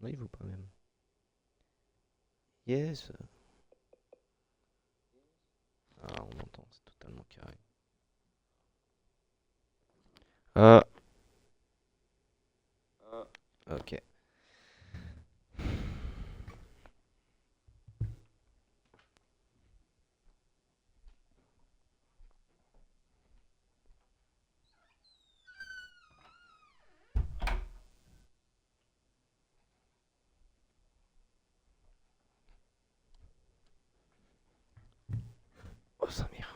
live ou pas même? Yes. Ah, on entend, c'est totalement carré. Ah, ok. Oh, Samir.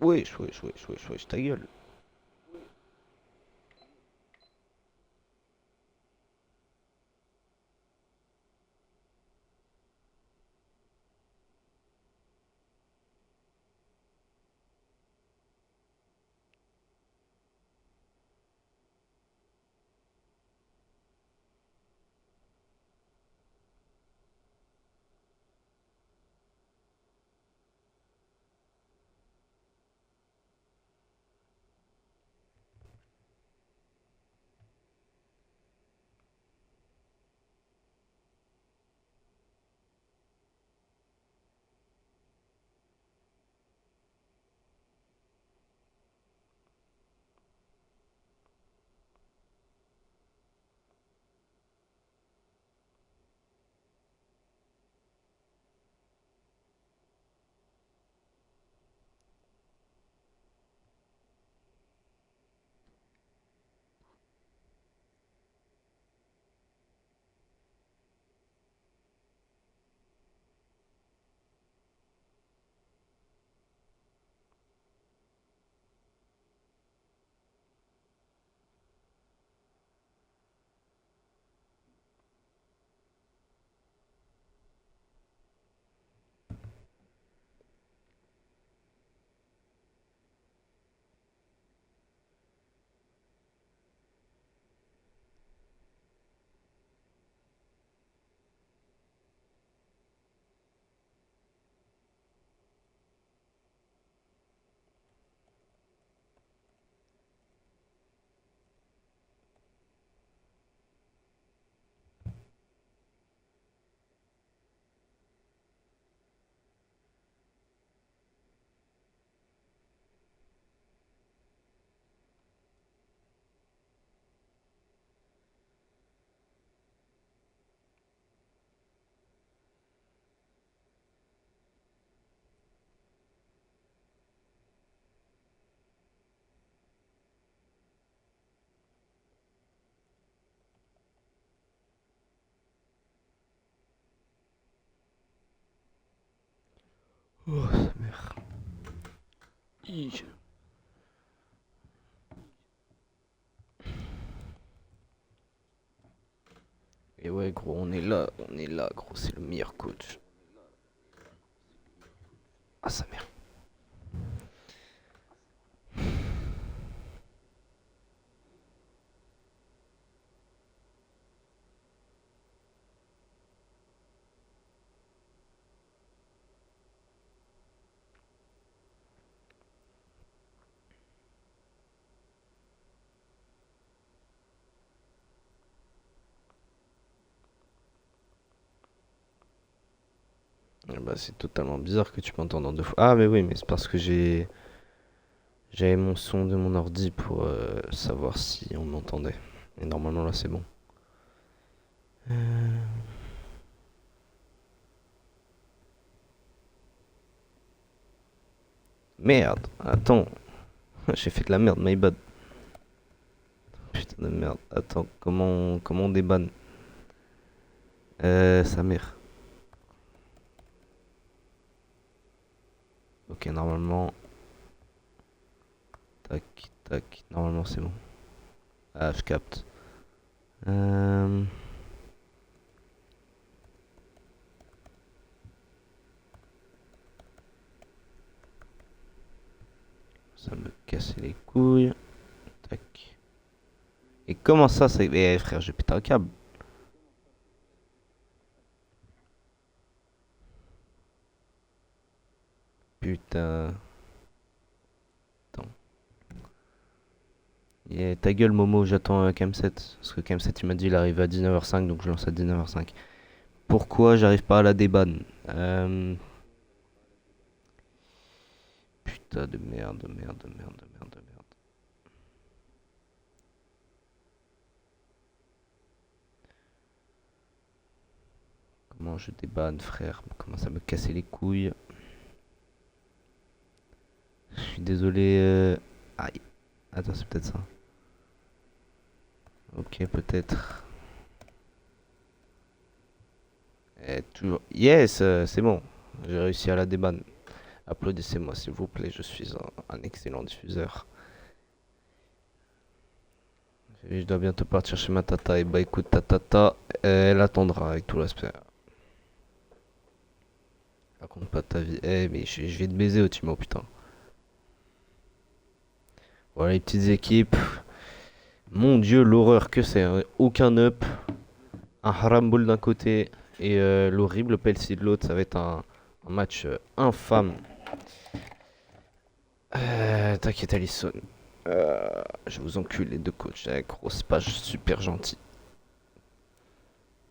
Wesh, wesh, wesh, wesh, wesh, ta gueule. Oh, Samir. Hi. Et ouais, gros, on est là, gros, c'est le meilleur coach. Ah, Samir. Ah bah, c'est totalement bizarre que tu m'entends en deux fois. Ah, mais oui, mais c'est parce que j'avais mon son de mon ordi pour savoir si on m'entendait. Et normalement, là, c'est bon. Euh, Merde, attends. J'ai fait de la merde, my bad. Putain de merde. Attends, comment on débanne? Sa mère. Ok, normalement. Tac, tac. Normalement, c'est bon. Ah, je capte. Euh, Ça me casse les couilles. Tac. Et comment ça, c'est. Eh frère, j'ai pété un câble. putain. Attends. Et ta gueule, Momo, j'attends KM7. Parce que KM7, il m'a dit il arrive à 19h05, donc je lance à 19h05. Pourquoi j'arrive pas à la débanne? Putain de merde, de merde, de merde, de merde, de merde. Comment je débanne, frère? Comment ça me casser les couilles? Je suis désolé. Aïe. Attends, c'est peut-être ça. Ok, peut-être. Toujours. Yes, c'est bon. J'ai réussi à la débanne. Applaudissez-moi, s'il vous plaît. Je suis un excellent diffuseur. Je dois bientôt partir chez ma tata. Et bah écoute, ta tata, elle attendra avec tout l'aspect. Raconte pas ta vie. Eh, mais je vais te baiser, Otimo, putain. Voilà les petites équipes. Mon dieu, l'horreur que c'est, hein. Aucun up. Un Haramboul d'un côté. Et l'horrible Pelsi de l'autre. Ça va être un match infâme. T'inquiète, Alisson. Je vous encule les deux coachs. Gros, c'est pas super gentil.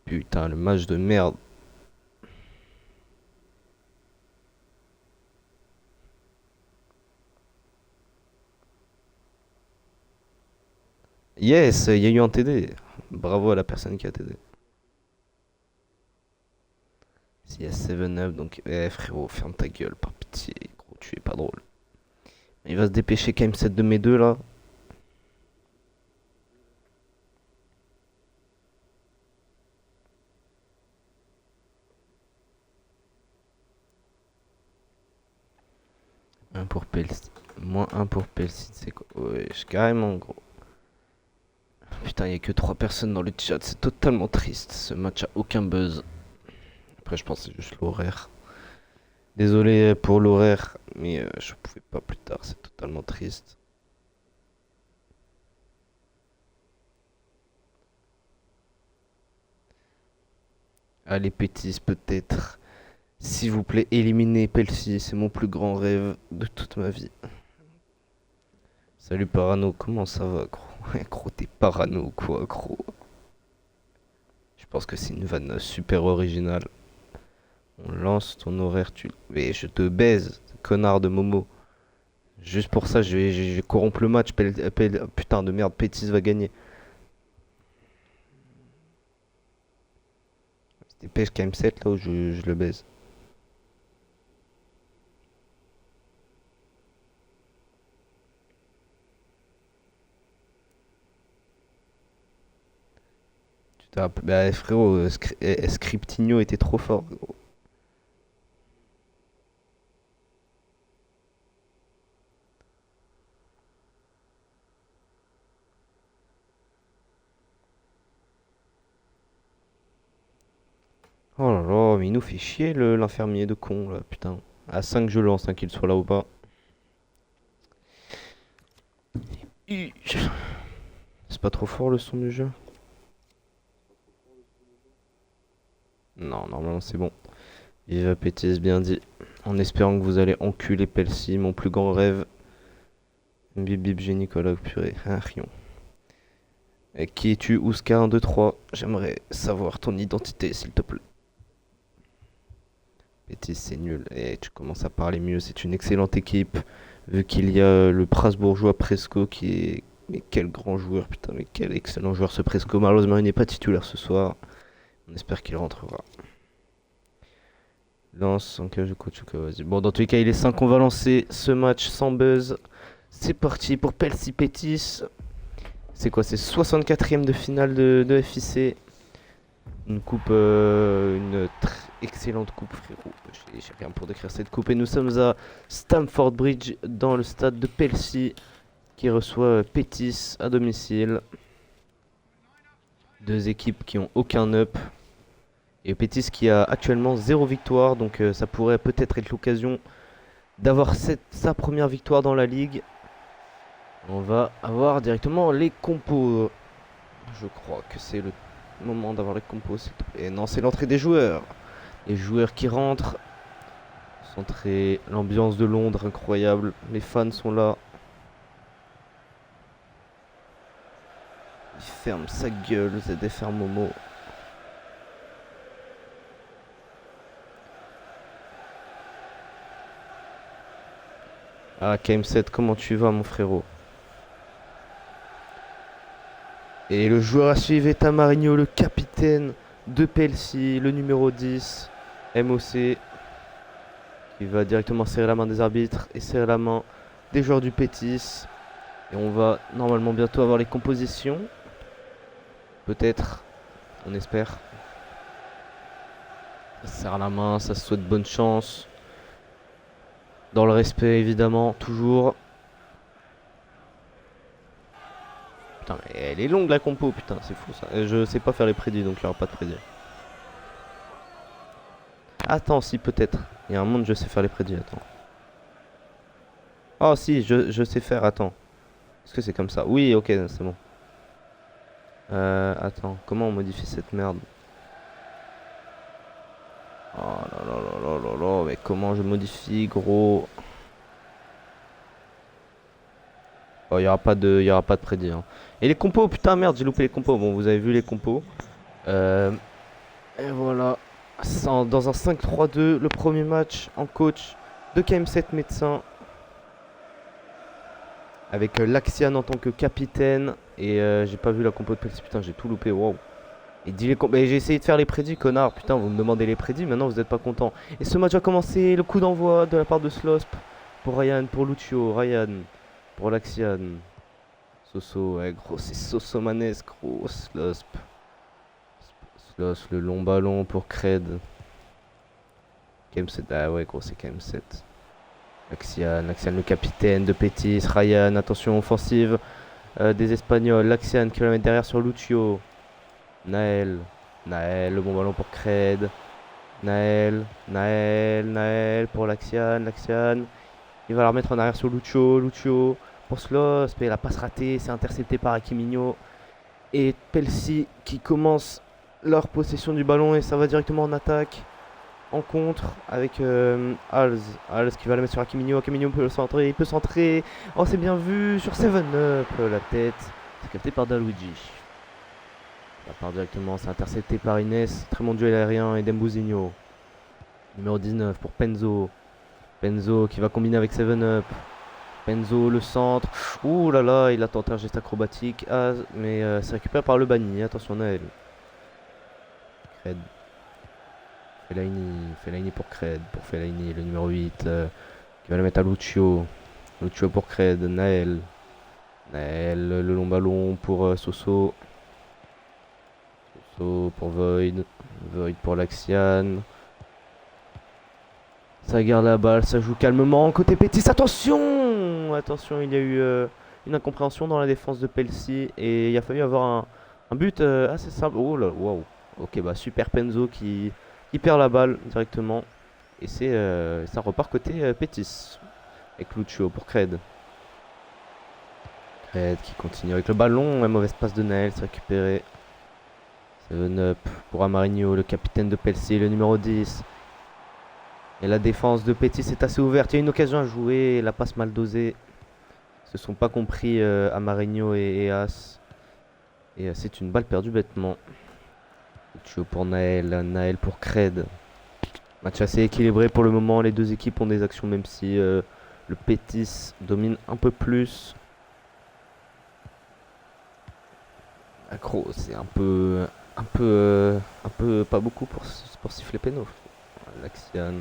Putain, le match de merde. Yes, il y a eu un TD. Bravo à la personne qui a TD. S'il y a 7-up, donc. Frérot, ferme ta gueule, par pitié. Gros, tu es pas drôle. Il va se dépêcher quand même 7 de mes deux là. Un pour Pelsi. Moins un pour Pelsi, c'est quoi? Ouais, carrément, gros. Putain, il y a que 3 personnes dans le chat, c'est totalement triste. Ce match a aucun buzz. Après, je pense que c'est juste l'horaire. Désolé pour l'horaire, mais je pouvais pas plus tard, c'est totalement triste. Allez, Pétis, peut-être. S'il vous plaît, éliminez Pelsi, c'est mon plus grand rêve de toute ma vie. Salut Parano, comment ça va, gros? Gros, t'es parano ou quoi, gros? Je pense que c'est une vanne super originale. On lance ton horaire, tu. Mais je te baise, connard de Momo. Juste pour ça, je vais corrompre le match. Putain de merde, Pétis va gagner. Dépêche KM7 là où je le baise. Bah frérot, Scriptinho était trop fort, gros. Oh là là, mais il nous fait chier l'infirmier de con là, putain. À 5 je lance, hein, qu'il soit là ou pas. C'est pas trop fort le son du jeu? Non, normalement c'est bon. Vive Pétis, bien dit. En espérant que vous allez enculer Pelsi, mon plus grand rêve. Bip bip gynécologue, purée. Ah, rion. Et qui es-tu, Ouska 1, 2, 3? J'aimerais savoir ton identité, s'il te plaît. Pétis, c'est nul. Et tu commences à parler mieux, c'est une excellente équipe. Vu qu'il y a le Strasbourgeois Presco qui est. Mais quel grand joueur, putain, mais quel excellent joueur ce Presco. Malheureusement, il n'est pas titulaire ce soir. On espère qu'il rentrera. Lance, ok, je coach, ok, vas-y. Bon, dans tous les cas, il est 5, on va lancer ce match sans buzz. C'est parti pour Pelsi Pétis. C'est quoi? C'est 64ème de finale de FIC. Une coupe, une excellente coupe, frérot. J'ai rien pour décrire cette coupe. Et nous sommes à Stamford Bridge, dans le stade de Pelsi, qui reçoit Pétis à domicile. Deux équipes qui ont aucun up. Et Pétis qui a actuellement 0 victoire. Donc ça pourrait peut-être être l'occasion d'avoir sa première victoire dans la ligue. On va avoir directement les compos. Je crois que c'est le moment d'avoir les compos. Et non, c'est l'entrée des joueurs. Les joueurs qui rentrent Concentré. L'ambiance de Londres, incroyable. Les fans sont là. Il ferme sa gueule, ZFR Momo. Ah, KM7, comment tu vas, mon frérot? Et le joueur à suivre est Amarino, le capitaine de PLC, le numéro 10, MOC, qui va directement serrer la main des arbitres et serrer la main des joueurs du Pétis. Et on va normalement bientôt avoir les compositions. Peut-être, on espère. Ça serre la main, ça se souhaite bonne chance. Dans le respect, évidemment, toujours. Putain, mais elle est longue la compo, putain, c'est fou ça. Je sais pas faire les prédits, donc il n'y aura pas de prédits. Attends, si, peut-être. Il y a un monde, je sais faire les prédits, attends. Oh, si, je sais faire, attends. Est-ce que c'est comme ça? Oui, ok, c'est bon. Attends, comment on modifie cette merde? Oh là là là là là là, mais comment je modifie, gros? Oh, il y aura pas de prédit, hein. Et les compos, putain, merde, j'ai loupé les compos. Bon, vous avez vu les compos. Euh, et voilà. Dans un 5-3-2, le premier match en coach de KM7 médecin. Avec Laxian en tant que capitaine. Et j'ai pas vu la compo de Pelsi, putain, j'ai tout loupé, wow. Et dis les mais j'ai essayé de faire les prédits, connard. Putain, vous me demandez les prédits, maintenant vous êtes pas content. Et ce match a commencé, le coup d'envoi de la part de Slosp. Pour Ryan, pour Lucio, Ryan, pour Laxian. Soso, ouais, gros, c'est Soso Manes, gros, Slosp. Slosp, le long ballon pour Cred. KM7, ah ouais, gros, c'est KM7. Laxian, le capitaine de Pétis. Ryan, attention offensive des Espagnols. Laxian qui va la mettre derrière sur Lucio. Naël, le bon ballon pour Cred. Naël pour Laxian. Il va la remettre en arrière sur Lucio pour Sloss. Mais la passe ratée, c'est intercepté par Akiminho. Et Pelsi qui commence leur possession du ballon et ça va directement en attaque. En contre avec Hals qui va la mettre sur Akiminho. Akiminho peut le centrer, il peut centrer. Oh, c'est bien vu sur 7-Up. La tête, c'est capté par Daluigi. Ça part directement, c'est intercepté par Inès. Très bon duel aérien et Dembouzinho. Numéro 19 pour Penzo. Penzo qui va combiner avec 7-Up. Penzo, le centre. Ouh là là, il a tenté un geste acrobatique. Ah, mais c'est récupéré par le banni. Attention, Naël. Cred. Fellaini pour Cred. Pour Fellaini, le numéro 8. Qui va le mettre à Lucio. Lucio pour Cred. Naël, le long ballon pour Soso. Soso pour Void. Void pour Laxian. Ça garde la balle, ça joue calmement. Côté Pétis, attention! Attention, il y a eu une incompréhension dans la défense de Pelsi. Et il a fallu avoir un but assez simple. Oh là, waouh. Ok, bah super Penzo qui perd la balle directement. Et ça repart côté Pétis. Avec Lucio pour Cred. Cred qui continue avec le ballon. La mauvaise passe de Naël, c'est récupéré. 7-Up pour Amarino, le capitaine de Pelsi, le numéro 10. Et la défense de Pétis est assez ouverte. Il y a une occasion à jouer. La passe mal dosée. Ils se sont pas compris Amarino et As. Et c'est une balle perdue bêtement. Lucio pour Naël pour Cred. Match assez équilibré pour le moment. Les deux équipes ont des actions, même si le Pétis domine un peu plus. Accro, c'est un peu pas beaucoup pour siffler péno. Laxian.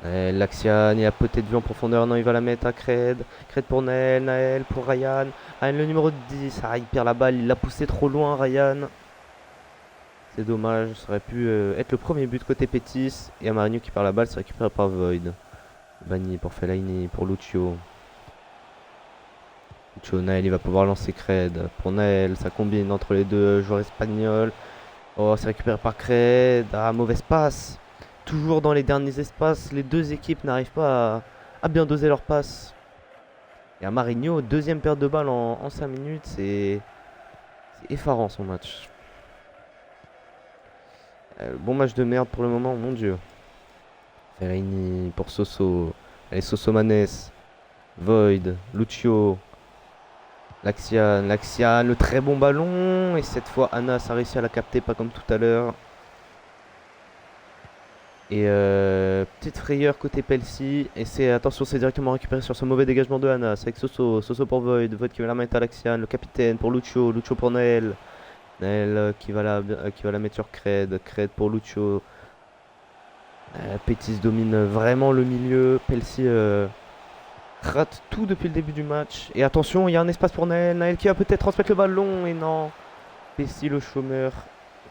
Laxian, il a peut-être vu en profondeur. Non, il va la mettre à Cred. Cred pour Naël pour Ryan. Ryan, le numéro 10. Ah, il perd la balle. Il l'a poussé trop loin, Ryan. C'est dommage. Ça aurait pu être le premier but côté Pétis. Et Amarino qui perd la balle. C'est récupéré par Void. Banni pour Fellaini. Pour Lucio. Naël, il va pouvoir lancer Cred. Pour Naël, ça combine entre les deux joueurs espagnols. Oh, c'est récupéré par Cred. Ah, mauvaise passe. Toujours dans les derniers espaces, les deux équipes n'arrivent pas à bien doser leur passe. Et à Marigno, deuxième perte de balle en 5 minutes, c'est effarant son match. Bon match de merde pour le moment, mon dieu. Fellaini pour Soso. Allez, Soso Manes. Void. Lucio. Laxian, le très bon ballon. Et cette fois, Anas a réussi à la capter, pas comme tout à l'heure. Et petite frayeur côté Pelsi. Et attention, c'est directement récupéré sur ce mauvais dégagement de Anas. Avec Soso. Soso pour Void. Void qui va la mettre à Laxian. Le capitaine pour Lucio. Lucio pour Naël. Naël qui va la mettre sur Cred. Cred pour Lucio. Pétis domine vraiment le milieu. Pelsi rate tout depuis le début du match. Et attention, il y a un espace pour Naël. Naël qui va peut-être transmettre le ballon. Et non. Pelsi, le chômeur,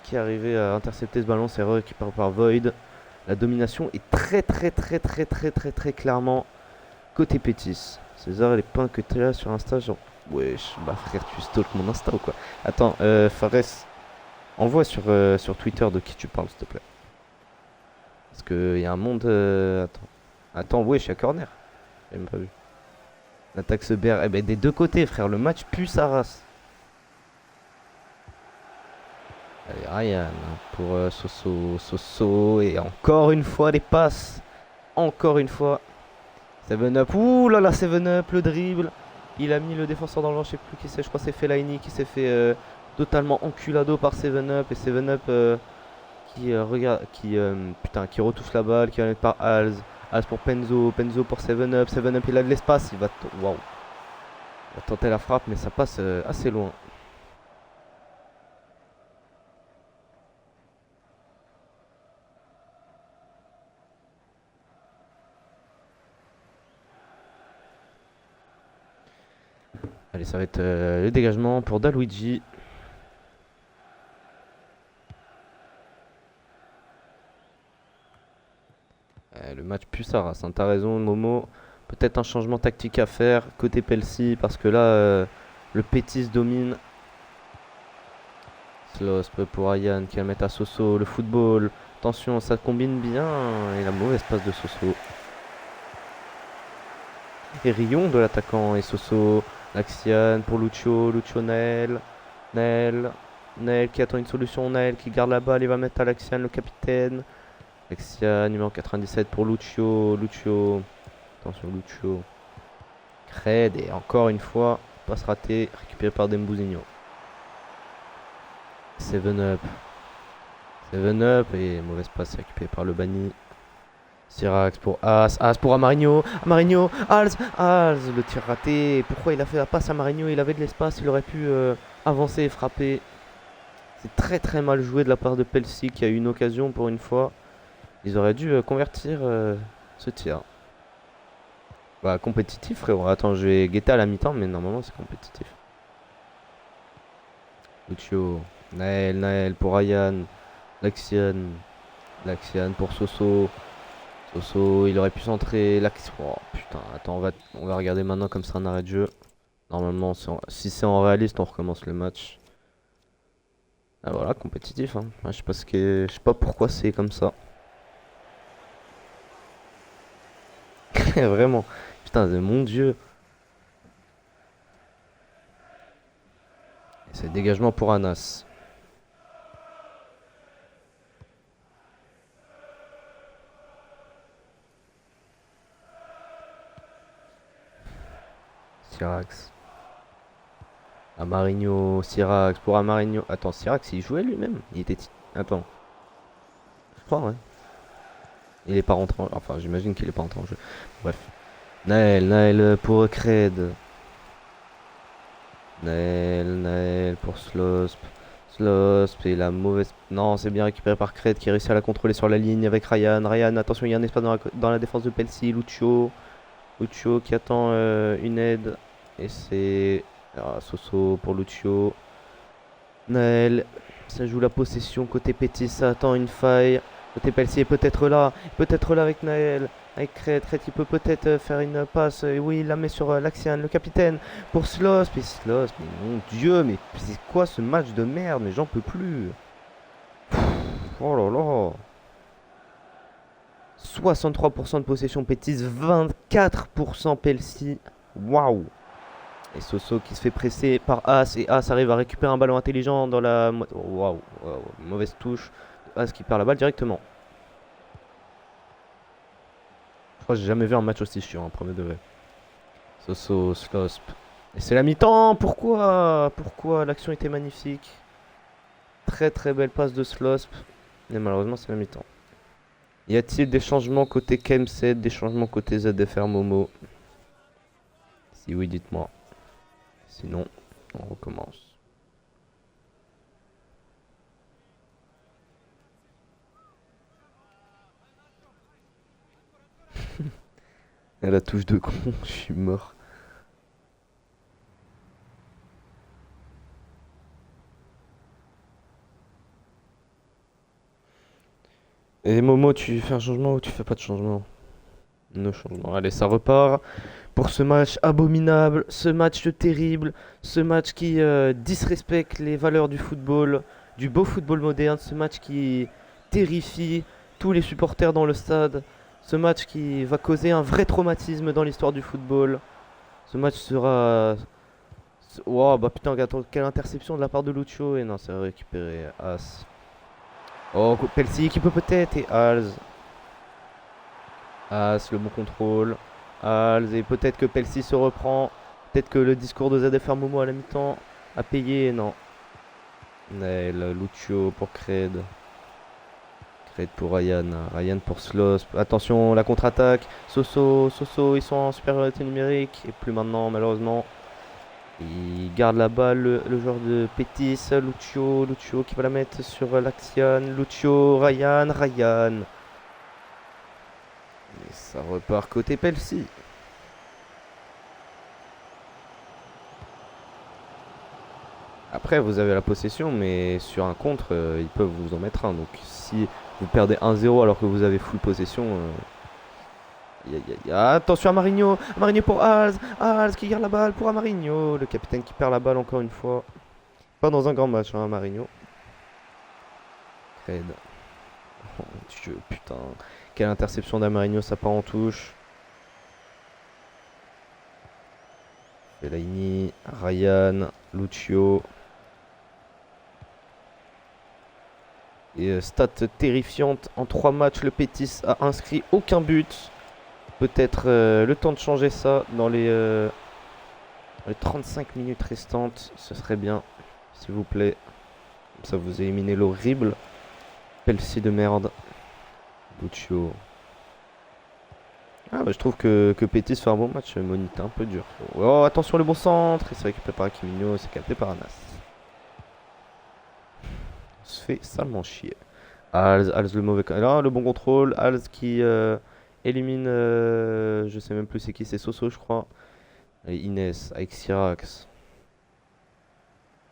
qui est arrivé à intercepter ce ballon. C'est récupéré par Void. La domination est très clairement côté Pétis. César, les points que tu as sur Insta, genre. Wesh, bah frère, tu stalk mon Insta ou quoi? Attends, Fares, envoie sur Twitter de qui tu parles, s'il te plaît. Parce qu'il y a un monde. Attends, wesh, il y a corner. J'ai même pas vu. L'attaque se berre. Eh ben, des deux côtés, frère. Le match pue sa race. Allez, Ryan pour Soso. Et encore une fois, les passes. Encore une fois. 7-up. Ouh là là, 7-up, le dribble. Il a mis le défenseur dans le vent, je sais plus qui c'est. Je crois que c'est Fellaini qui s'est fait totalement enculado par 7-up. Et 7-up qui retouche la balle, qui va mettre par Alz. Alz pour Penzo. Penzo pour 7-up. 7-up, il a de l'espace. Waouh. Il va tenter la frappe, mais ça passe assez loin. Allez, ça va être le dégagement pour Daluigi. Le match pue sa race, hein. T'as raison, Momo. Peut-être un changement tactique à faire côté Pelsi parce que là, le Pétis domine. Slosp pour Ryan qui va mettre à Soso. Le football. Attention, ça combine bien. Et la mauvaise passe de Soso. Et Rion de l'attaquant et Soso. Laxian pour Lucio. Lucio Naël. Naël qui attend une solution. Naël qui garde la balle. Il va mettre à Laxian, le capitaine. Laxian, numéro 97 pour Lucio. Attention, Lucio. Cred. Et encore une fois, passe ratée. Récupéré par Dembouzinho. 7-up. 7-up. Et mauvaise passe récupérée par le banni. Sirax pour As. As pour Amarinho. Amarinho. Alz. Le tir raté. Pourquoi il a fait la passe à Amarinho? Il avait de l'espace. Il aurait pu avancer et frapper. C'est très mal joué de la part de Pelsi qui a eu une occasion pour une fois. Ils auraient dû convertir ce tir. Bah, compétitif, frérot. Attends, je vais guetter à la mi-temps, mais normalement c'est compétitif. Lucio. Naël pour Ryan. Laxian pour Soso. Soso, il aurait pu centrer. Oh putain, attends, on va regarder maintenant comme c'est un arrêt de jeu. Normalement, si c'est en réaliste, on recommence le match. Ah voilà, compétitif, hein. Je sais pas pourquoi c'est comme ça. Vraiment. Putain, mon dieu. C'est dégagement pour Anas. Sirax. Amarinho, Sirax pour Amarinho. Attends, Sirax, il jouait lui-même. Attends. Je crois, ouais. Il est pas rentré en... Enfin, j'imagine qu'il est pas rentré en jeu. Bref. Naël pour Cred. Naël pour Slosp. Et la mauvaise... Non, c'est bien récupéré par Cred qui a réussi à la contrôler sur la ligne avec Ryan. Ryan, attention, il y a un espace dans la défense de Pelsi. Lucio qui attend une aide. Et c'est... Soso pour Lucio. Naël, ça joue la possession côté Pétis, ça attend une faille. Côté Pelsi est peut-être là avec Naël, avec Cred qui peut peut-être faire une passe. Et oui, il la met sur Laxian, le capitaine, pour Slosp. Mais mon dieu, mais c'est quoi ce match de merde? Mais j'en peux plus. Oh là là. 63% de possession Pétis, 24% Pelsi. Waouh. Et Soso qui se fait presser par As. Et As arrive à récupérer un ballon intelligent dans la... Waouh, mauvaise touche. As qui perd la balle directement. crois que j'ai jamais vu un match aussi chiant, premier degré. Soso, Slosp. Et c'est la mi-temps. Pourquoi l'action était magnifique. Très très belle passe de Slosp. Mais malheureusement, c'est la mi-temps. Y a-t-il des changements côté KM7, des changements côté ZFR Momo? Si oui, dites-moi. Sinon, on recommence. Et la touche de con, je suis mort. Et Momo, tu fais un changement ou tu fais pas de changement? No changement. Allez, ça repart pour ce match abominable, ce match terrible, ce match qui disrespecte les valeurs du football, du beau football moderne, ce match qui terrifie tous les supporters dans le stade, ce match qui va causer un vrai traumatisme dans l'histoire du football. Ce match sera... Wow, bah putain, attends, quelle interception de la part de Lucho. Et non, c'est récupéré. As. Oh, Pelsi qui peut peut-être. Et Hals. As, le bon contrôle. Hals. Et peut-être que Pelsi se reprend. Peut-être que le discours de ZFR Momo à la mi-temps a payé. Non. Nail, Lucio pour Cred. Cred pour Ryan. Ryan pour Sloss. Attention, la contre-attaque. Soso, ils sont en supériorité numérique. Et plus maintenant, malheureusement. Il garde la balle, le joueur de Pétis, Lucio qui va la mettre sur l'action, Lucio, Ryan. Et ça repart côté Pelsi. Après, vous avez la possession, mais sur un contre, ils peuvent vous en mettre un. Donc si vous perdez 1-0 alors que vous avez full possession, attention à Marinho pour Hals qui garde la balle pour Marinho, le capitaine qui perd la balle encore une fois. Pas dans un grand match, hein, Marinho. Cred. Oh mon Dieu, putain. Quelle interception d'Amarinho, ça part en touche. Fellaini, Ryan, Lucio. Et stat terrifiante, en 3 matchs, le Pétis a inscrit aucun but. Peut-être le temps de changer ça dans les 35 minutes restantes. Ce serait bien, s'il vous plaît. Comme ça, vous éliminez l'horrible Pelsi de merde. Lucio. Ah bah, je trouve que Pétis fait un bon match, Monite un peu dur. Oh attention le bon centre, il se récupère par Aquilino, c'est capté par Anas. On se fait salement chier. Hals le mauvais... Là le bon contrôle, Hals qui élimine, je sais même plus c'est qui, c'est Soso je crois. Et Inès avec Syrax.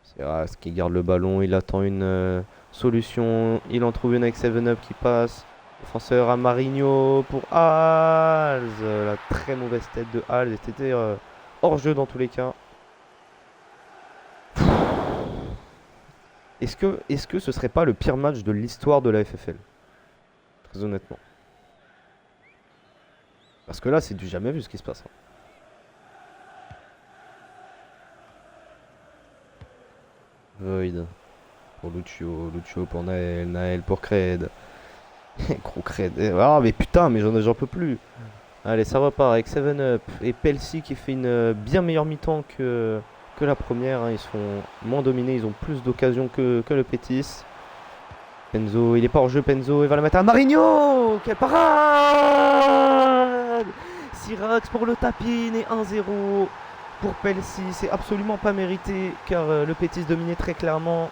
Syrax qui garde le ballon, il attend une solution, il en trouve une avec 7-Up qui passe. Défenseur à Marinho pour Hals. La très mauvaise tête de Hals. C'était hors jeu dans tous les cas. Est-ce que ce serait pas le pire match de l'histoire de la FFL? Très honnêtement. Parce que là, c'est du jamais vu ce qui se passe. Void pour Lucio pour Naël pour Cred. Gros Cred. Ah, mais putain, mais j'en peux plus. Allez, ça repart avec 7-Up et Pelsi qui fait une bien meilleure mi-temps que la première. Hein. Ils sont moins dominés, ils ont plus d'occasions que le Pétis. Penzo, il est pas hors jeu, Penzo, il va la mettre à Marinho. Quelle parade! Syrax pour le tapin et 1-0 pour Pelsi. C'est absolument pas mérité car le Pétis dominait très clairement.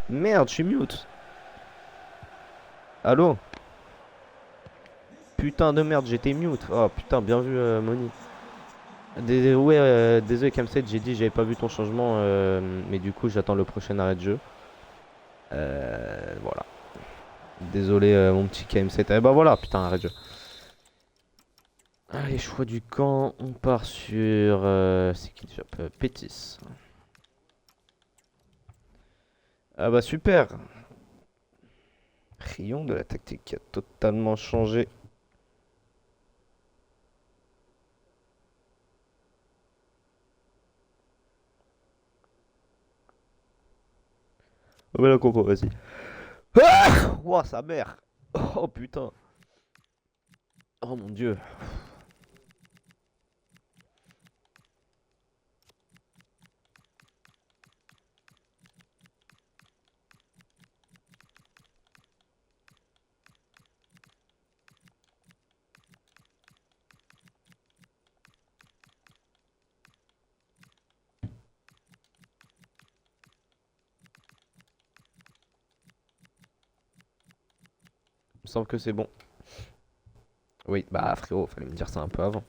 Merde, je suis mute. Allô? Putain de merde, j'étais mute. Oh putain, bien vu, Moni. Ouais, désolé, Kamset, j'ai dit j'avais pas vu ton changement, mais du coup, j'attends le prochain arrêt de jeu. Voilà. Désolé, mon petit KM7. Eh bah voilà, putain, arrêt de jeu. Allez, choix du camp. On part sur. C'est qui déjà? Pétis. Ah bah super. Rayon de la tactique qui a totalement changé. Oh bah la compo, vas-y. Ah Ouah, sa mère. Oh putain. Oh mon dieu. Il me semble que c'est bon. Oui, bah frérot, fallait me dire ça un peu avant.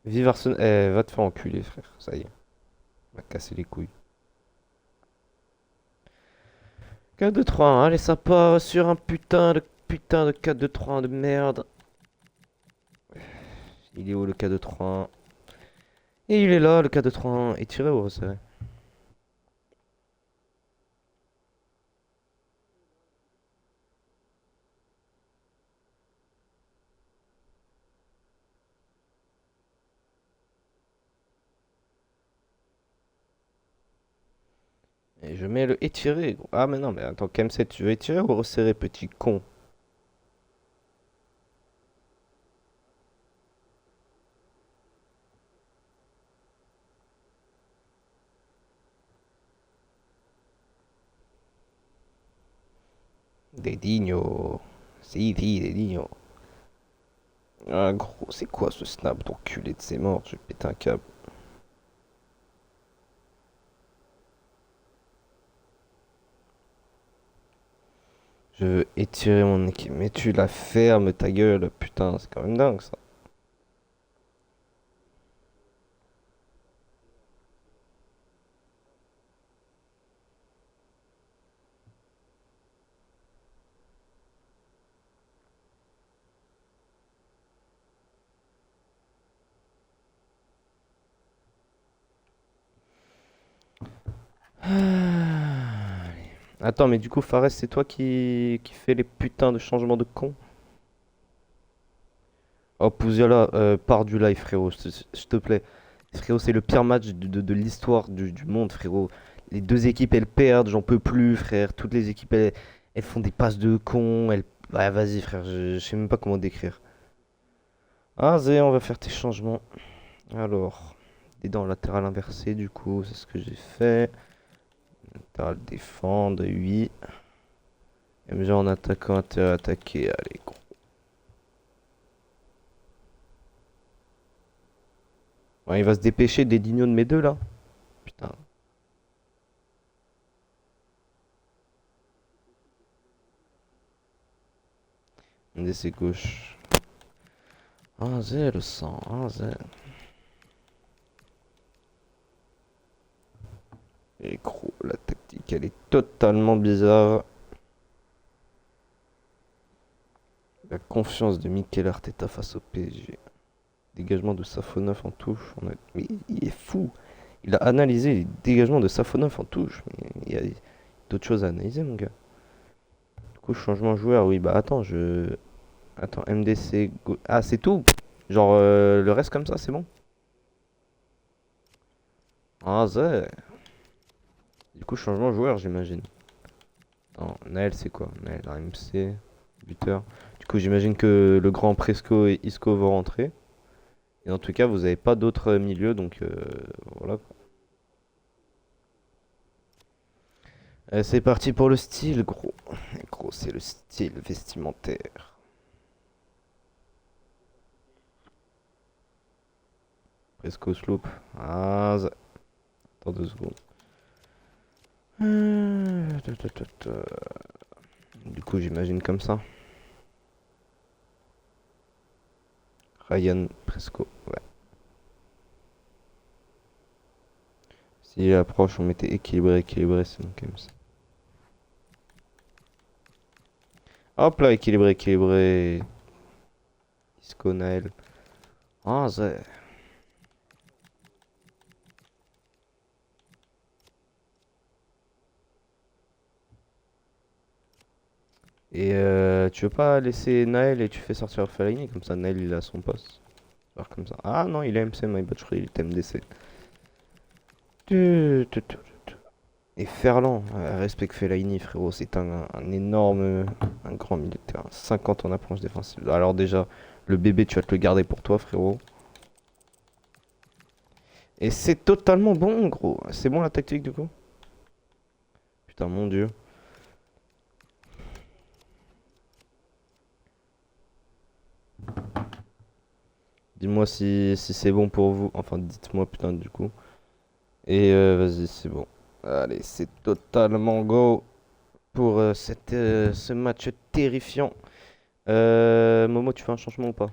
Vive Arsenal. Eh, va te faire enculer, frère. Ça y est. Va casser les couilles. 4-2-3-1. Allez, ça part sur un putain de 4-2-3-1 de merde. Il est où le 4-2-3-1? Et il est là, le 4-2-3-1. Et tiré au resserré. Et je mets le étiré, gros. Ah, mais non, mais attends, KM7, tu veux étirer ou resserrer, petit con? Dedinho. Si, si, Dedinho. Ah, gros, c'est quoi ce snap d'enculé de ses morts? Je vais péter un câble. Je veux étirer mon équipe. Mais tu la fermes, ta gueule. Putain, c'est quand même dingue, ça. Ah, allez. Attends, mais du coup, Fares, c'est toi qui fait les putains de changements de con? Oh, Pouziala, pars du live, frérot, s'il te plaît. Frérot, c'est le pire match de l'histoire du monde, frérot. Les deux équipes, elles perdent, j'en peux plus, frère. Toutes les équipes, elles font des passes de con. Ouais, vas-y, frère, je sais même pas comment décrire. Ah, Zé, on va faire tes changements. Alors, des dents latérales inversées, du coup, c'est ce que j'ai fait. Latéral défendre, oui. MG en attaquant, intérieur attaqué, allez, gros. Ouais, il va se dépêcher des dignos de mes deux, là. Putain. On c'est gauche. 1-0, 100, 1-0. Et gros, la tactique, elle est totalement bizarre. La confiance de Mikel Arteta face au PSG. Dégagement de Safonov en touche. Mais il est fou. Il a analysé les dégagements de Safonov en touche. Mais il y a d'autres choses à analyser, mon gars. Du coup, changement joueur, oui, bah attends, Attends, MDC... Ah, c'est tout? Genre, le reste comme ça, c'est bon? Ah, ça... Du coup, changement joueur, j'imagine. Attends, Naël, c'est quoi? Naël, AMC, buteur. Du coup, j'imagine que le grand Presco et Isco vont rentrer. Et en tout cas, vous avez pas d'autres milieux, donc voilà, quoi. C'est parti pour le style, gros. Gros, c'est le style vestimentaire. Presco sloop. Ah, ça... Attends 2 secondes. Du coup, j'imagine comme ça. Ryan Presco, ouais. Si l'approche, on mettait équilibré, équilibré, c'est donc comme ça. Hop là, équilibré, équilibré. Isco, Naël. Ah, ça... Et tu veux pas laisser Naël et tu fais sortir Fellaini, comme ça Naël il a son poste. Genre comme ça. Ah non, il est MC, my bad, je croyais qu'il était MDC. Et Ferland, respect Fellaini, frérot, c'est un énorme, un grand milieu de terrain. 50 en approche défensive. Alors déjà, le bébé, tu vas te le garder pour toi, frérot. Et c'est totalement bon, gros. C'est bon la tactique, du coup? Putain, mon dieu. Dis-moi si c'est bon pour vous. Enfin, dites-moi, putain, du coup. Et vas-y, c'est bon. Allez, c'est totalement go pour ce match terrifiant. Momo, tu fais un changement ou pas?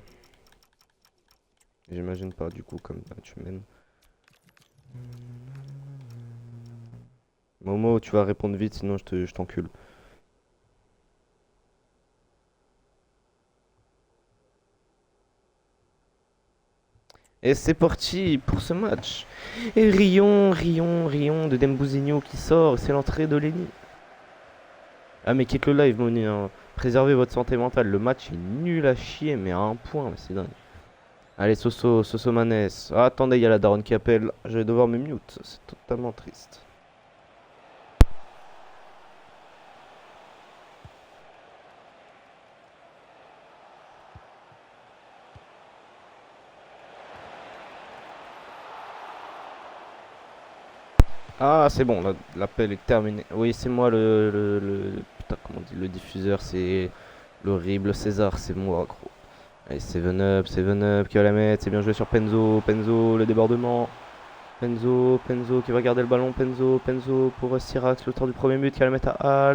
J'imagine pas, du coup, comme tu mènes. Momo, tu vas répondre vite, sinon je t'encule. Et c'est parti pour ce match. Et Rion de Dembouzinho qui sort. C'est l'entrée de Lenny. Ah mais quitte le live, Moni, hein. Préservez votre santé mentale. Le match est nul à chier, mais à un point. C'est dingue. Allez, Soso Manes. Ah, attendez, il y a la daronne qui appelle. Je vais devoir me mute. C'est totalement triste. Ah, c'est bon, l'appel est terminé. Oui, c'est moi putain, comment on dit, le diffuseur, c'est l'horrible César, c'est moi, gros. Allez, Seven Up qui va la mettre, c'est bien joué sur Penzo, Penzo, le débordement. Penzo qui va garder le ballon, Penzo pour Sirax, l'auteur du premier but qui va la mettre à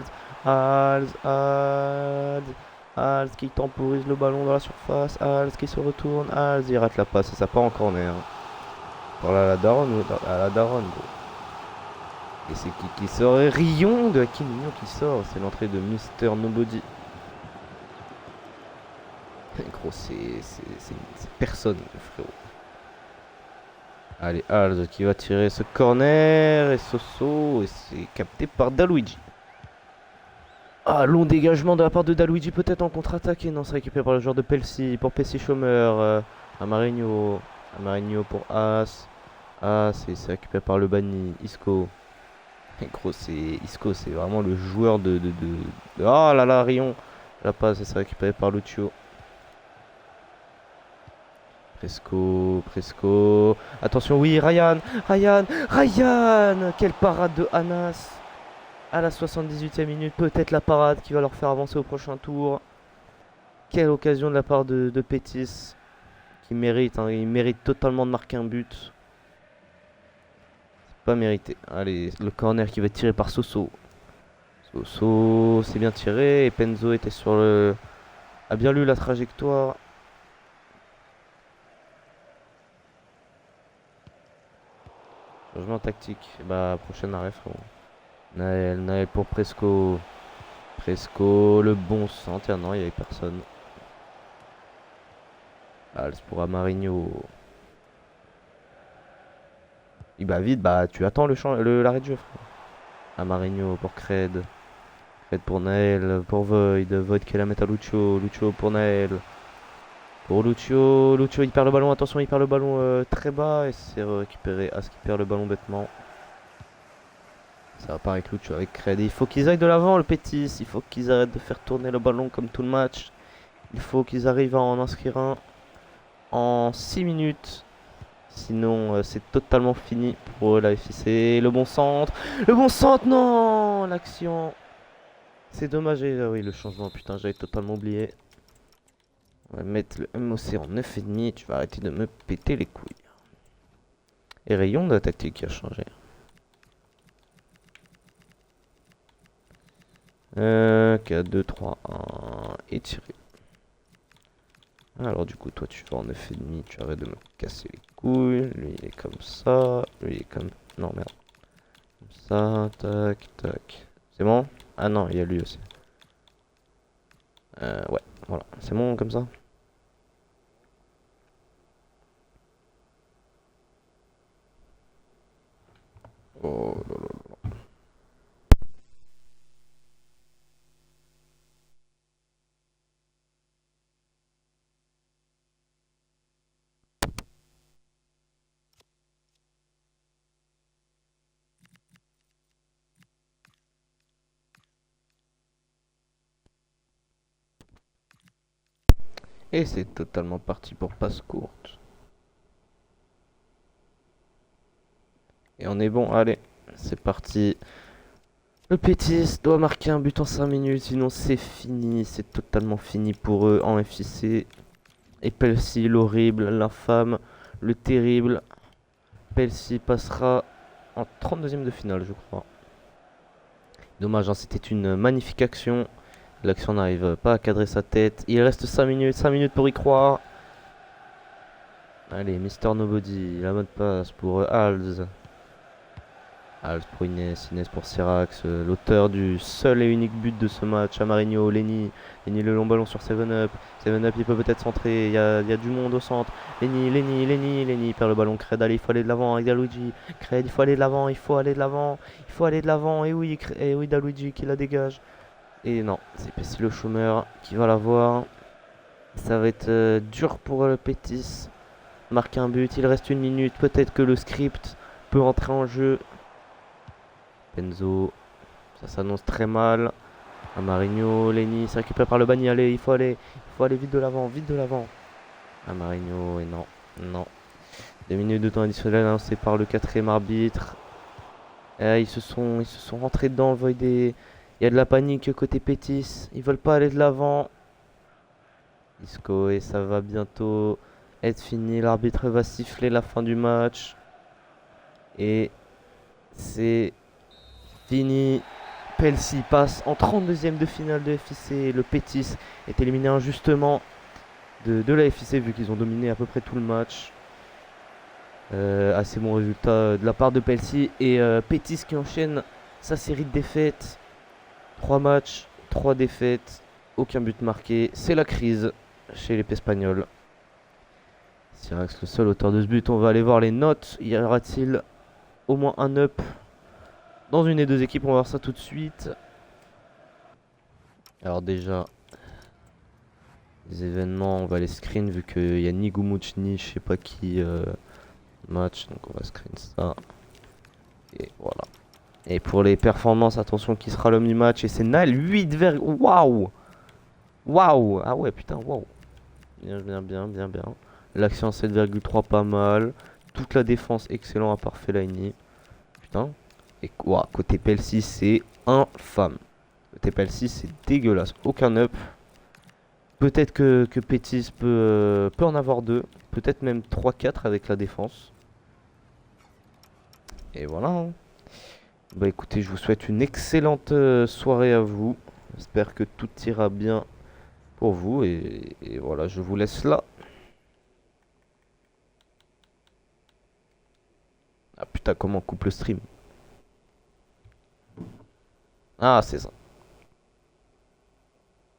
Hals qui temporise le ballon dans la surface, Hals qui se retourne, Hals, il rate la passe et ça part en corner. Par là, à la daronne, gros. Et c'est qui sort? Rion de Hakim Mignon qui sort. C'est l'entrée de Mister Nobody. Gros, c'est personne, frérot. Allez, Alz qui va tirer ce corner. Et Soso. Et c'est capté par Daluigi. Ah, long dégagement de la part de Daluigi, peut-être en contre-attaque. Et non, c'est récupéré par le joueur de Pelsi. Pour Pessi Chômeur. Amarinho. Amarinho pour As. As. Et c'est récupéré par le Bani. Isco. Gros, c'est Isco, c'est vraiment le joueur Oh là là, Rion. La passe, c'est récupéré par Lucio. Presco. Attention, oui, Ryan. Quelle parade de Anas. À la 78e minute, peut-être la parade qui va leur faire avancer au prochain tour. Quelle occasion de la part de Pétis. Qui mérite, hein, il mérite totalement de marquer un but. Pas mérité. Allez, le corner qui va être tiré par Soso. Soso, c'est bien tiré. Et Penzo était sur le... a bien lu la trajectoire. Changement tactique. Bah, prochain arrêt, frérot. Naël pour Presco. Presco, le bon centre. Tiens, non, il n'y avait personne. Hals pour Amarinho. Bah vite, bah tu attends l'arrêt de jeu, frère. Amarinho pour Cred. Cred pour Naël, pour Void. Void qui la met à Lucio. Lucio pour Naël. Pour Lucio. Lucio il perd le ballon, attention il perd le ballon très bas. Et c'est récupéré. As qui perd le ballon bêtement. Ça va pas avec Lucio, avec Cred. Il faut qu'ils aillent de l'avant le Pétis. Il faut qu'ils arrêtent de faire tourner le ballon comme tout le match. Il faut qu'ils arrivent à en inscrire un en 6 minutes. Sinon, c'est totalement fini pour la FIC. Le bon centre. Le bon centre, non. L'action. C'est dommage. Oui, le changement, putain, j'avais totalement oublié. On va mettre le MOC en 9,5. Tu vas arrêter de me péter les couilles. Et rayon de la tactique qui a changé. 4, 2, 3, 1. Et tirer. Alors du coup toi tu vas en 9,5, tu arrêtes de me casser les couilles, lui il est comme ça, lui il est comme... Non merde. Comme ça, tac, tac. C'est bon? Ah non, il y a lui aussi. Ouais, voilà. C'est bon comme ça? Oh là là. Et c'est totalement parti pour passe courte. Et on est bon, allez, c'est parti. Le Pétis doit marquer un but en 5 minutes, sinon c'est fini, c'est totalement fini pour eux en FIC. Et Pelsi, l'horrible, l'infâme, le terrible. Pelsi passera en 32e de finale, je crois. Dommage, hein, c'était une magnifique action. L'action n'arrive pas à cadrer sa tête. Il reste 5 minutes pour y croire. Allez, Mister Nobody, la bonne passe pour Alz. Alz pour Inès, Inès pour Sirax, l'auteur du seul et unique but de ce match, Amarinho, Lenny. Lenny le long ballon sur 7-Up. 7-Up il peut peut-être centrer, il y a du monde au centre. Lenny perd le ballon. Cred, allez, il faut aller de l'avant avec Daluigi. Cred, il faut aller de l'avant, il faut aller de l'avant. Il faut aller de l'avant, et oui, Daluigi qui la dégage. Et non, c'est Pessi le chômeur qui va l'avoir. Ça va être dur pour le Pétis. Marquer un but, il reste 1 minute. Peut-être que le script peut entrer en jeu. Benzo, ça s'annonce très mal. Amarinho, Lenny, c'est récupéré par le Bani. Allez, il faut aller vite de l'avant, vite de l'avant. Amarinho, et non, non. 2 minutes de temps additionnel annoncé par le quatrième arbitre. Ils se sont rentrés dedans, il y a de la panique côté Pétis. Ils veulent pas aller de l'avant. Isco, et ça va bientôt être fini. L'arbitre va siffler la fin du match. Et c'est fini. Pelsi passe en 32e de finale de FIC. Le Pétis est éliminé injustement de la FIC vu qu'ils ont dominé à peu près tout le match. Assez bon résultat de la part de Pelsi. Et Pétis qui enchaîne sa série de défaites. 3 matchs, 3 défaites, aucun but marqué. C'est la crise chez les Espagnols. Sirax le seul auteur de ce but. On va aller voir les notes. Y aura-t-il au moins un up dans une des deux équipes? On va voir ça tout de suite. Alors déjà, les événements, on va les screen vu qu'il y a ni Gumuch ni je sais pas qui match. Donc on va screen ça. Et voilà. Et pour les performances, attention qui sera l'homme du match. Et c'est Nal 8 vers... Waouh. Waouh. Ah ouais putain, waouh. Bien. L'action 7,3 pas mal. Toute la défense excellent à part Fellaini. Putain. Et quoi, côté PL6 c'est infâme. Côté PL6 c'est dégueulasse. Aucun up. Peut-être que Pétis peut en avoir 2. Peut-être même 3-4 avec la défense. Et voilà. Hein. Bah écoutez, je vous souhaite une excellente soirée à vous. J'espère que tout ira bien pour vous. Et voilà, je vous laisse là. Ah putain, comment on coupe le stream? Ah, c'est ça.